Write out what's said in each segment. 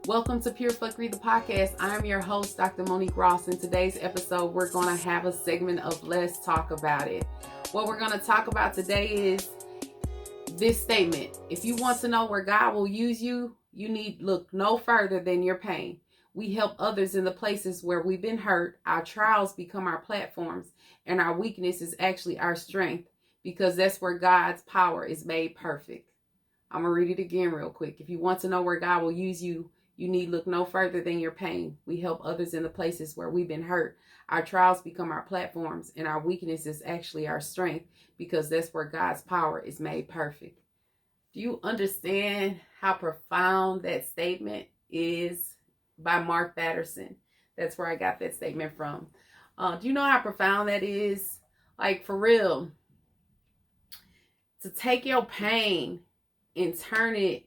Welcome to Pure Fuckery, the podcast. I am your host, Dr. Monique Ross. In today's episode, we're going to have a segment of Let's Talk About It. What we're going to talk about today is this statement. If you want to know where God will use you, you need look no further than your pain. We help others in the places where we've been hurt. Our trials become our platforms, and our weakness is actually our strength, because that's where God's power is made perfect. I'm going to read it again real quick. If you want to know where God will use you, you need look no further than your pain. We help others in the places where we've been hurt. Our trials become our platforms, and our weakness is actually our strength, because that's where God's power is made perfect. Do you understand how profound that statement is? By Mark Batterson. That's where I got that statement from. Do you know how profound that is? Like, for real. To take your pain and turn it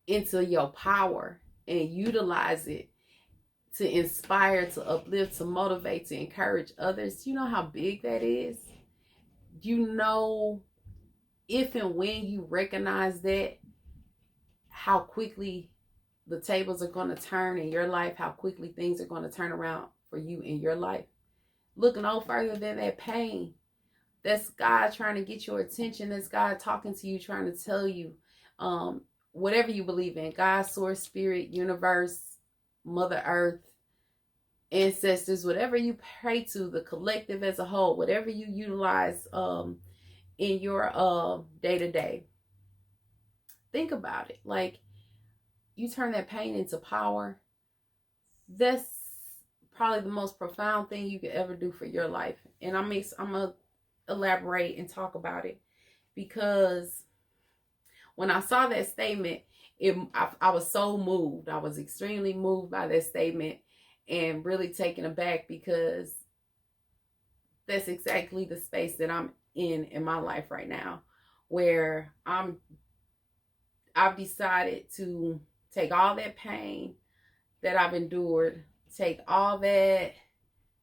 into your power and utilize it to inspire, to uplift, to motivate, to encourage others. Do you know how big that is? Do you know if and when you recognize that, how quickly the tables are going to turn in your life, how quickly things are going to turn around for you in your life? Look no further than that pain. That's God trying to get your attention. That's God talking to you, trying to tell you, whatever you believe in, God, source, spirit, universe, Mother Earth, ancestors, whatever you pray to, the collective as a whole, whatever you utilize in your day-to-day. Think about it. Like, you turn that pain into power. That's probably the most profound thing you could ever do for your life. And I'm going to elaborate and talk about it, because when I saw that statement, I was so moved. I was extremely moved by that statement and really taken aback, because that's exactly the space that I'm in my life right now, where I've decided to take all that pain that I've endured, take all that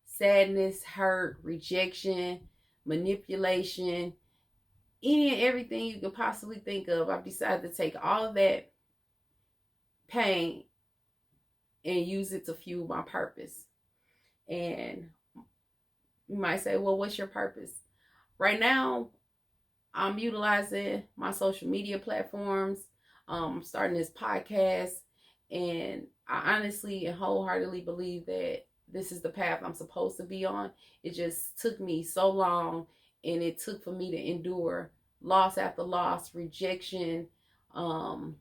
sadness, hurt, rejection, manipulation, any and everything you could possibly think of. I've decided to take all of that pain and use it to fuel my purpose. And you might say, well, what's your purpose? Right now, I'm utilizing my social media platforms. I'm starting this podcast, and I honestly and wholeheartedly believe that this is the path I'm supposed to be on. It just took me so long, and it took for me to endure loss after loss, rejection, from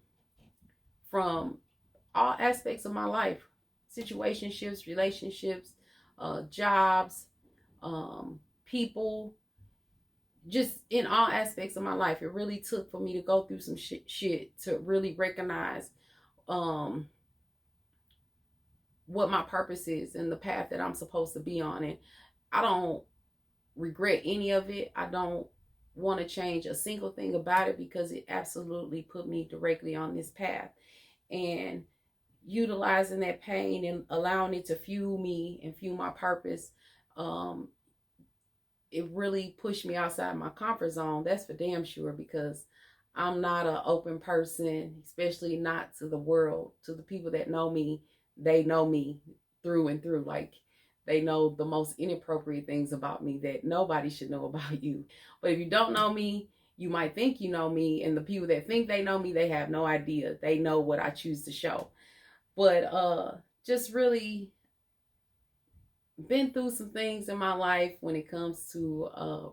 all aspects of my life, situationships, relationships, jobs, people, just in all aspects of my life. It really took for me to go through some shit to really recognize what my purpose is and the path that I'm supposed to be on. And I don't regret any of it. I don't want to change a single thing about it, because it absolutely put me directly on this path. And utilizing that pain and allowing it to fuel me and fuel my purpose, it really pushed me outside my comfort zone. That's for damn sure, because I'm not an open person, especially not to the world. To the people that know me, they know me through and through. Like, they know the most inappropriate things about me that nobody should know about you. But if you don't know me, you might think you know me, and the people that think they know me, they have no idea. They know what I choose to show. But just really been through some things in my life when it comes to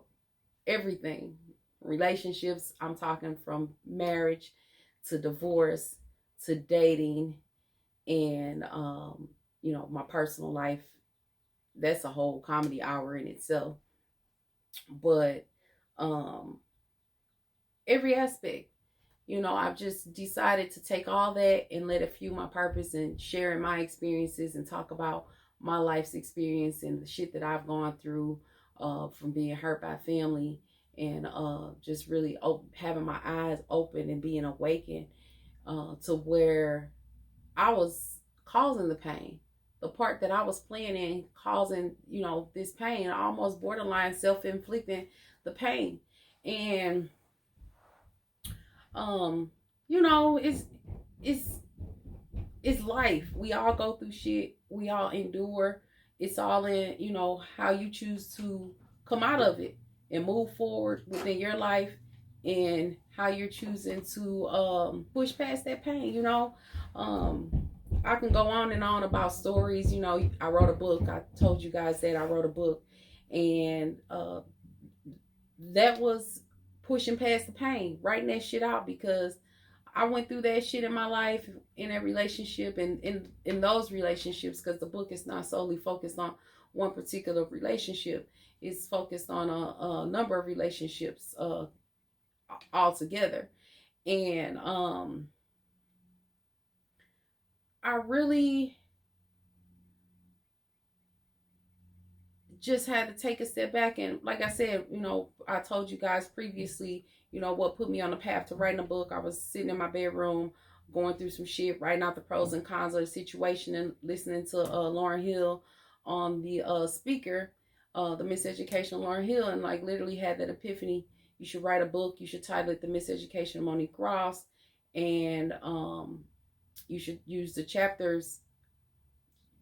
everything. Relationships, I'm talking from marriage to divorce to dating, and my personal life. That's a whole comedy hour in itself. But every aspect, I've just decided to take all that and let it fuel my purpose, and sharing my experiences and talk about my life's experience and the shit that I've gone through, from being hurt by family, and just really having my eyes open and being awakened to where I was causing the pain. The part that I was playing in causing, this pain, almost borderline self-inflicting the pain. And, it's it's life. We all go through shit. We all endure. It's all in, how you choose to come out of it and move forward within your life, and how you're choosing to push past that pain. I can go on and on about stories. I wrote a book. I told you guys that I wrote a book, and that was pushing past the pain, writing that shit out, because I went through that shit in my life, in that relationship, and in those relationships, because the book is not solely focused on one particular relationship. It's focused on a number of relationships altogether. And I really just had to take a step back. And like I said, I told you guys previously, what put me on the path to writing a book. I was sitting in my bedroom going through some shit, writing out the pros and cons of the situation, and listening to Lauryn Hill on the speaker, the Miseducation of Lauryn Hill, and like literally had that epiphany. You should write a book. You should title it The Miseducation of Monique Ross, and you should use the chapters,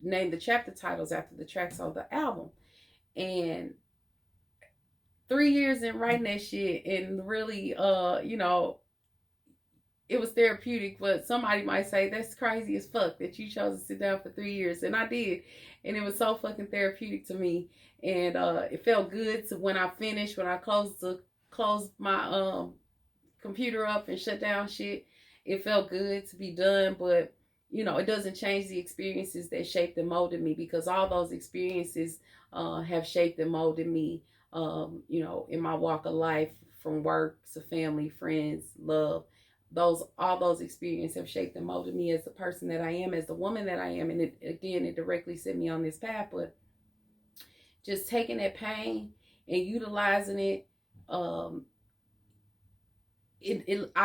name the chapter titles after the tracks on the album. And 3 years in writing that shit, and really, it was therapeutic. But somebody might say that's crazy as fuck that you chose to sit down for 3 years, and I did, and it was so fucking therapeutic to me. And it felt good to when I finished, when I closed my computer up and shut down shit. It felt good to be done, but it doesn't change the experiences that shaped and molded me, because all those experiences have shaped and molded me, in my walk of life, from work to family, friends, love. All those experiences have shaped and molded me as the person that I am, as the woman that I am. And it directly set me on this path. But just taking that pain and utilizing it, I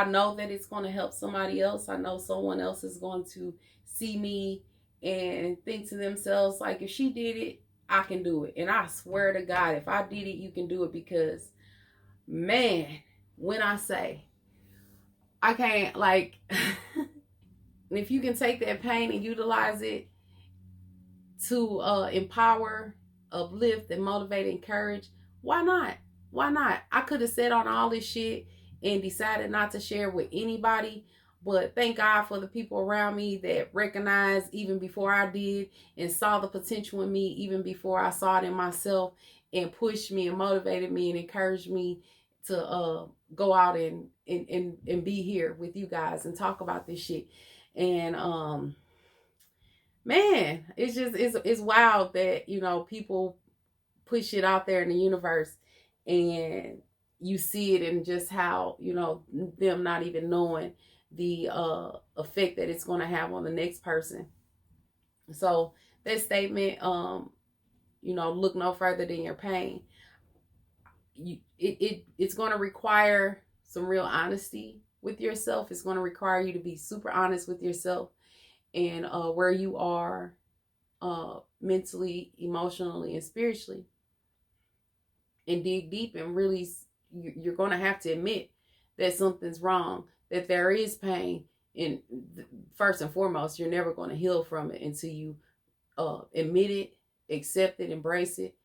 know that it's going to help somebody else. I know someone else is going to see me and think to themselves, like, if she did it, I can do it. And I swear to God, if I did it, you can do it. Because, man, when I say I can't, like, if you can take that pain and utilize it to empower, uplift, and motivate, and encourage, why not? Why not? I could have said on all this shit and decided not to share with anybody, but thank God for the people around me that recognized even before I did, and saw the potential in me even before I saw it in myself, and pushed me and motivated me and encouraged me to go out and be here with you guys and talk about this shit. And man, it's wild that people push it out there in the universe, and you see it in just how them not even knowing the effect that it's going to have on the next person. So that statement, look no further than your pain. It's going to require some real honesty with yourself. It's going to require you to be super honest with yourself, and where you are mentally, emotionally, and spiritually, and dig deep, and really you're going to have to admit that something's wrong, that there is pain. And first and foremost, you're never going to heal from it until you admit it, accept it, embrace it,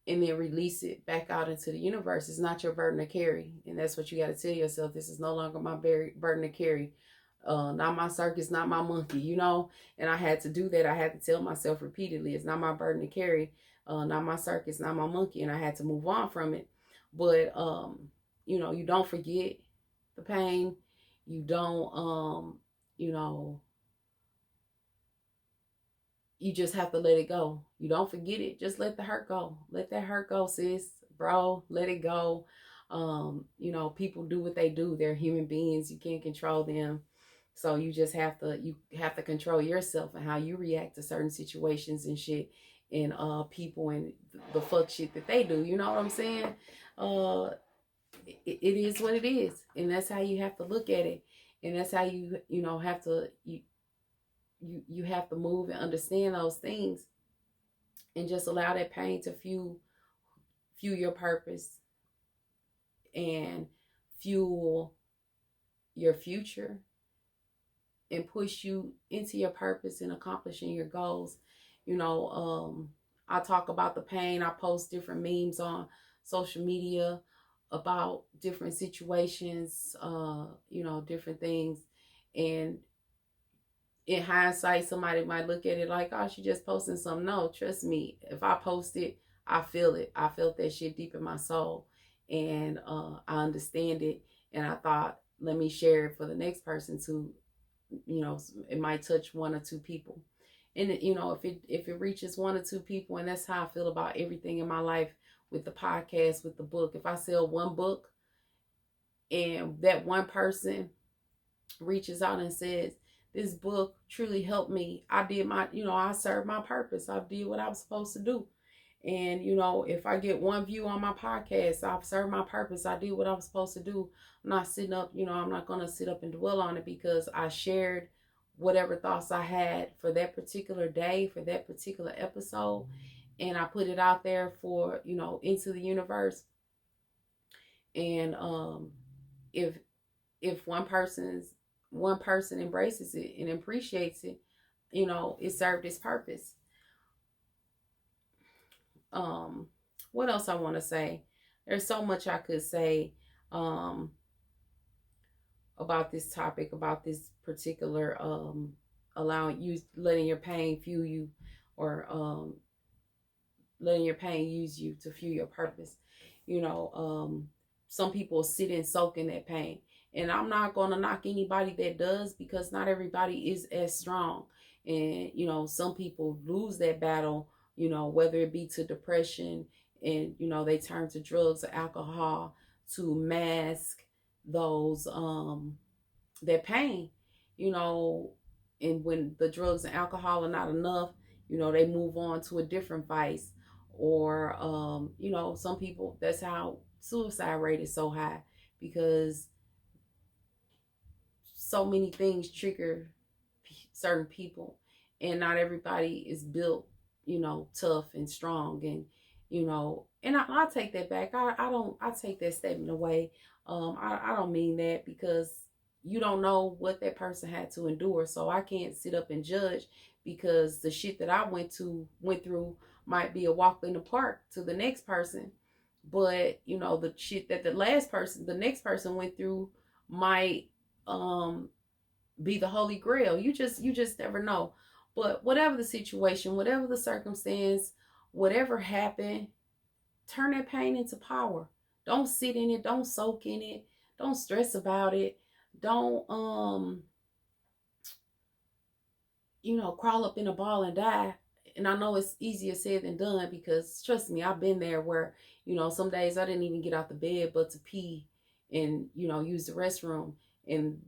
and then release it back out into the universe. It's not your burden to carry. And that's what you got to tell yourself. This is no longer my burden to carry. Not my circus, not my monkey, and I had to do that. I had to tell myself repeatedly, it's not my burden to carry, not my circus, not my monkey, and I had to move on from it. But you don't forget the pain. You don't you just have to let it go. You don't forget it. Just let the hurt go. Let that hurt go, sis, bro. Let it go. People do what they do. They're human beings. You can't control them. So you just have to control yourself and how you react to certain situations and shit, and people, and the fuck shit that they do. You know what I'm saying? It is what it is, and that's how you have to look at it, and that's how you have to you have to move and understand those things, and just allow that pain to fuel your purpose and fuel your future, and push you into your purpose and accomplishing your goals. You know, I talk about the pain. I post different memes on social media about different situations, you know, different things. And in hindsight, somebody might look at it like, oh, she just posting something. No, trust me, if I post it, I feel it. I felt that shit deep in my soul. And I understand it. And I thought, let me share it for the next person to, you know, it might touch one or two people. And you know, if it reaches one or two people, and that's how I feel about everything in my life, with the podcast, with the book. If I sell one book and that one person reaches out and says, this book truly helped me, I did my, you know, I served my purpose, I did what I was supposed to do. And you know, if I get one view on my podcast, I've served my purpose, I did what I was supposed to do. I'm not sitting up, you know, I'm not going to sit up and dwell on it, because I shared whatever thoughts I had for that particular day, for that particular episode, and I put it out there for, you know, into the universe. And if one person embraces it and appreciates it, you know, it served its purpose. What else I want to say? There's so much I could say about this topic, about this particular allowing you, letting your pain fuel you, or letting your pain use you to fuel your purpose. You know, some people sit and soak in that pain. And I'm not going to knock anybody that does, because not everybody is as strong. And, you know, some people lose that battle, you know, whether it be to depression, and, you know, they turn to drugs or alcohol to mask those, their pain, you know. And when the drugs and alcohol are not enough, you know, they move on to a different vice. Or you know, some people, that's how suicide rate is so high, because so many things trigger certain people, and not everybody is built, you know, tough and strong. And you know, and I take that back. I don't, I take that statement away. I don't mean that, because you don't know what that person had to endure, so I can't sit up and judge, because the shit that I went through might be a walk in the park to the next person. But you know, the shit that the next person went through might um be the holy grail. You just never know. But whatever the situation, whatever the circumstance, whatever happened, turn that pain into power. Don't sit in it, don't soak in it, don't stress about it. Don't you know, crawl up in a ball and die. And I know it's easier said than done, because trust me, I've been there, where, you know, some days I didn't even get out the bed but to pee and, you know, use the restroom. And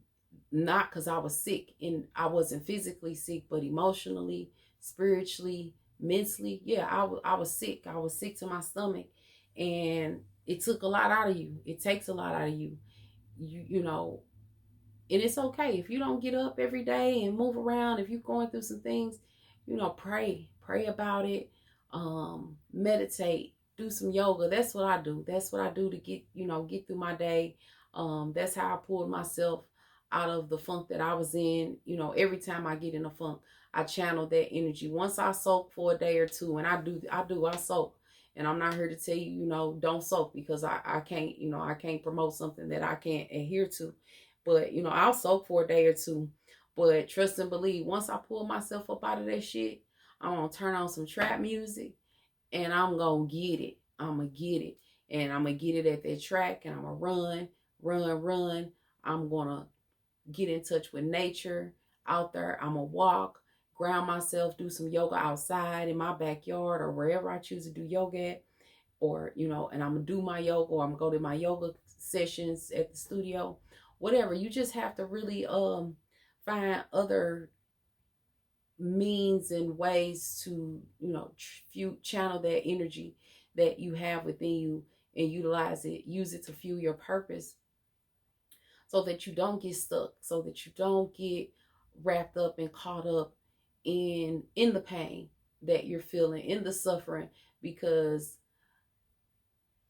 not because I was sick, and I wasn't physically sick, but emotionally, spiritually, mentally. Yeah, I was sick. I was sick to my stomach. And it took a lot out of you. It takes a lot out of you. You know, and it's okay if you don't get up every day and move around. If you're going through some things, you know, pray about it. Meditate, do some yoga. That's what I do. That's what I do to get, you know, get through my day. That's how I pulled myself out of the funk that I was in. You know, every time I get in a funk, I channel that energy. Once I soak for a day or two, and I soak. And I'm not here to tell you, you know, don't soak, because I can't, you know, I can't promote something that I can't adhere to. But, you know, I'll soak for a day or two. But trust and believe, once I pull myself up out of that shit, I'm going to turn on some trap music, and I'm going to get it. I'm going to get it. And I'm going to get it at that track, and I'm going to run. I'm going to get in touch with nature out there. I'm going to walk, ground myself, do some yoga outside in my backyard or wherever I choose to do yoga at. Or, you know, and I'm going to do my yoga, or I'm going to go to my yoga sessions at the studio. Whatever. You just have to really find other means and ways to, you know, channel that energy that you have within you, and utilize it, use it to fuel your purpose, so that you don't get stuck, so that you don't get wrapped up and caught up in the pain that you're feeling, in the suffering. Because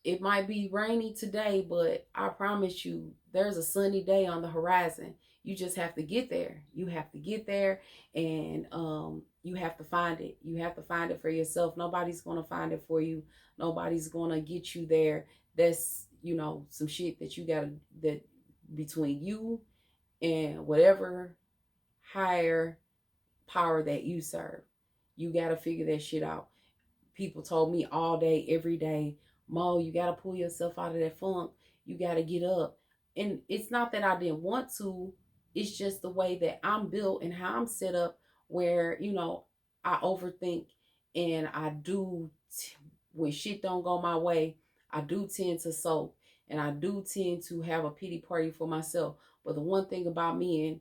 it might be rainy today, but I promise you, there's a sunny day on the horizon. You just have to get there. You have to get there, and you have to find it. You have to find it for yourself. Nobody's going to find it for you. Nobody's going to get you there. That's, some shit that you got to, that between you and whatever higher power that you serve. You got to figure that shit out. People told me all day, every day, Mo, you got to pull yourself out of that funk. You got to get up. And it's not that I didn't want to. It's just the way that I'm built and how I'm set up, where, I overthink, and I do, when shit don't go my way, I do tend to sulk, and I do tend to have a pity party for myself. But the one thing about me,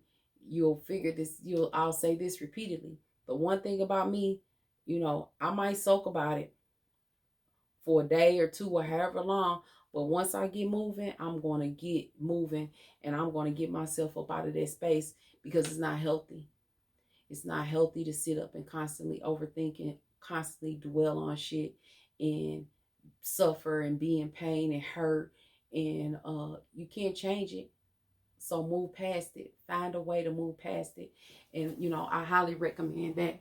and I'll say this repeatedly. The one thing about me, I might sulk about it for a day or two or however long, but once I get moving, I'm going to get moving, and I'm going to get myself up out of that space, because it's not healthy. It's not healthy to sit up and constantly overthink and constantly dwell on shit and suffer and be in pain and hurt, and you can't change it. So move past it. Find a way to move past it. And, I highly recommend that,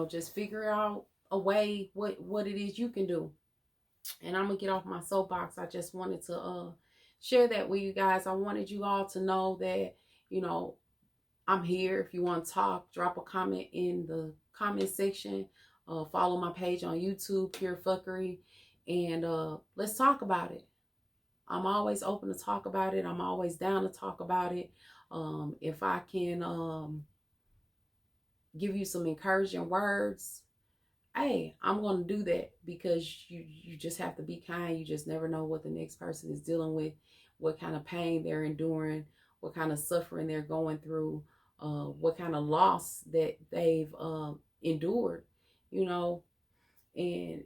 just figure out a way, what it is you can do. And I'm going to get off my soapbox. I just wanted to share that with you guys. I wanted you all to know that, I'm here. If you want to talk, drop a comment in the comment section. Follow my page on YouTube, Pure Fuckery. And let's talk about it. I'm always open to talk about it. I'm always down to talk about it. If I can give you some encouraging words, hey, I'm going to do that, because you just have to be kind. You just never know what the next person is dealing with, what kind of pain they're enduring, what kind of suffering they're going through, what kind of loss that they've endured, and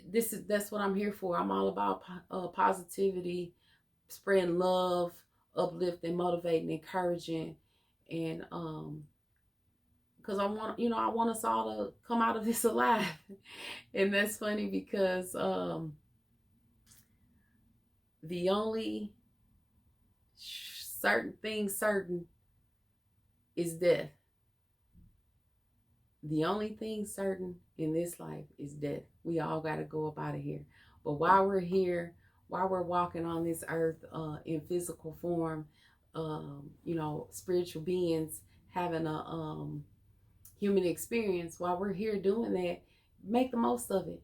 that's what I'm here for. I'm all about positivity, spreading love, uplifting, motivating, encouraging, and because I want us all to come out of this alive. And that's funny, because the only certain is death. The only thing certain in this life is death. We all got to go up out of here. But while we're here, while we're walking on this earth in physical form, spiritual beings having a human experience, while we're here doing that, make the most of it.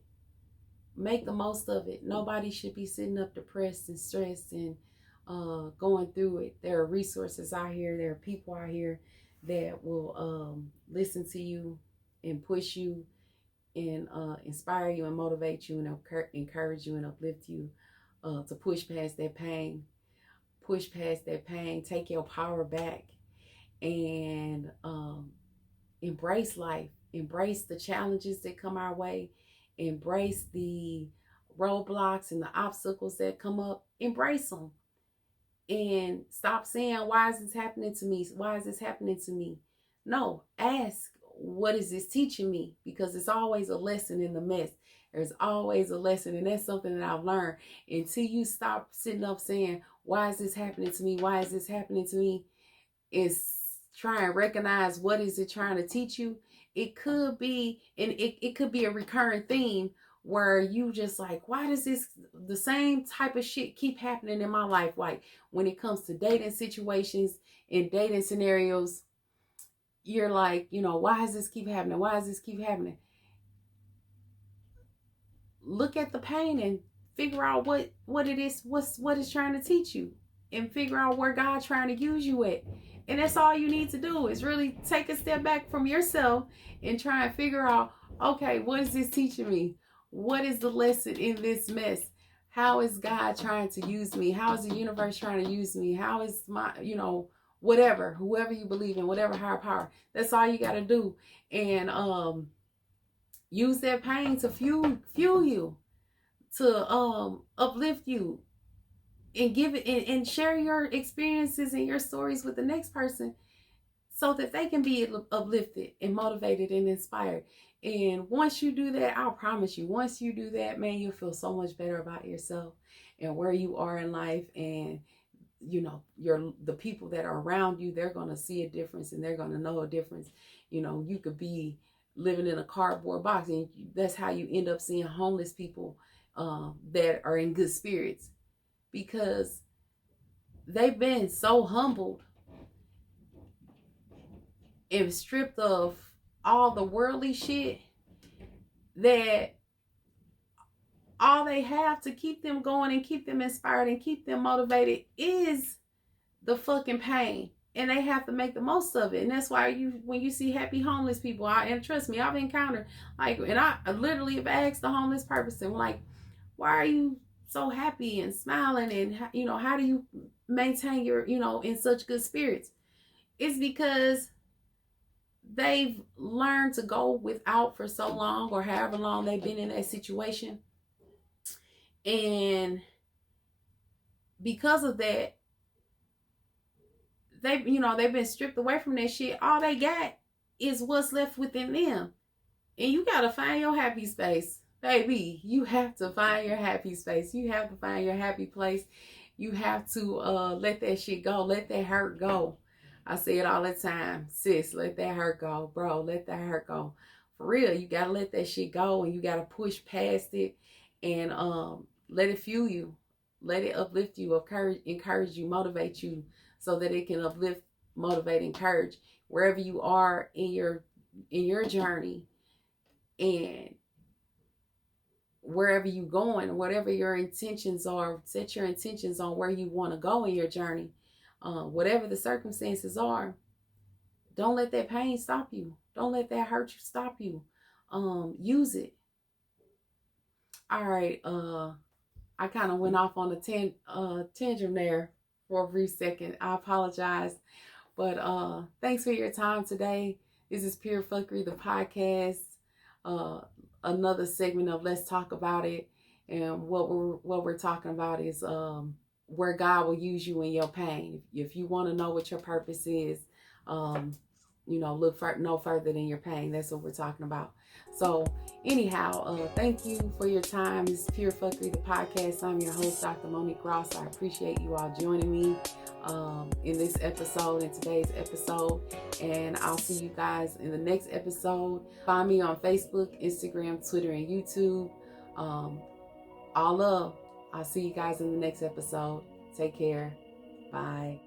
Make the most of it. Nobody should be sitting up depressed and stressed and going through it. There are resources out here. There are people out here that will listen to you and push you and inspire you and motivate you and encourage you and uplift you to push past that pain. Push past that pain. Take your power back, and embrace life. Embrace the challenges that come our way. Embrace the roadblocks and the obstacles that come up. Embrace them. And stop saying, why is this happening to me? Why is this happening to me? No, ask, what is this teaching me? Because it's always a lesson in the mess. There's always a lesson. And that's something that I've learned. Until you stop sitting up saying, why is this happening to me? Why is this happening to me? Is try and recognize, what is it trying to teach you? It could be, and it could be a recurring theme, where you just like, why does the same type of shit keep happening in my life? Like when it comes to dating situations and dating scenarios, you're like, why does this keep happening? Why does this keep happening? Look at the pain and figure out what it is, what it's trying to teach you, and figure out where God's trying to use you at. And that's all you need to do, is really take a step back from yourself and try and figure out, okay, what is this teaching me? What is the lesson in this mess? How is God trying to use me? How is the universe trying to use me? How is my, whatever, whoever you believe in, whatever higher power, that's all you got to do. And use that pain to fuel you, to uplift you, and give it and share your experiences and your stories with the next person, so that they can be uplifted and motivated and inspired. And once you do that, I'll promise you, once you do that, man, you'll feel so much better about yourself and where you are in life. And the people that are around you, they're going to see a difference and they're going to know a difference. You could be living in a cardboard box, and that's how you end up seeing homeless people that are in good spirits, because they've been so humbled and stripped of all the worldly shit that all they have to keep them going and keep them inspired and keep them motivated is the fucking pain. And they have to make the most of it. And that's why when you see happy homeless people, and trust me, I've encountered, and I literally have asked the homeless person, like, why are you so happy and smiling? And, how do you maintain your, in such good spirits? It's because they've learned to go without for so long, or however long they've been in that situation. And because of that, they've been stripped away from that shit. All they got is what's left within them. And you gotta find your happy space, baby. You have to find your happy space. You have to find your happy place. You have to let that shit go. Let that hurt go. I say it all the time, sis. Let that hurt go, bro. Let that hurt go. For real, you gotta let that shit go, and you gotta push past it, and let it fuel you. Let it uplift you, encourage you, motivate you, so that it can uplift, motivate, encourage wherever you are in your journey, and wherever you going, whatever your intentions are. Set your intentions on where you want to go in your journey. Whatever the circumstances are, don't let that pain stop you. Don't let that hurt you stop you. Use it. All right. I kind of went off on a tangent there for a brief second. I apologize. But thanks for your time today. This is Pure Fuckery, the podcast. Another segment of Let's Talk About It. And what we're talking about is where God will use you in your pain. If you want to know what your purpose is, look no further than your pain. That's what we're talking about. So anyhow, thank you for your time. This is Pure Fuckery, the podcast. I'm your host, Dr. Monique Ross. I appreciate you all joining me in today's episode. And I'll see you guys in the next episode. Find me on Facebook, Instagram, Twitter, and YouTube. All love. I'll see you guys in the next episode. Take care. Bye.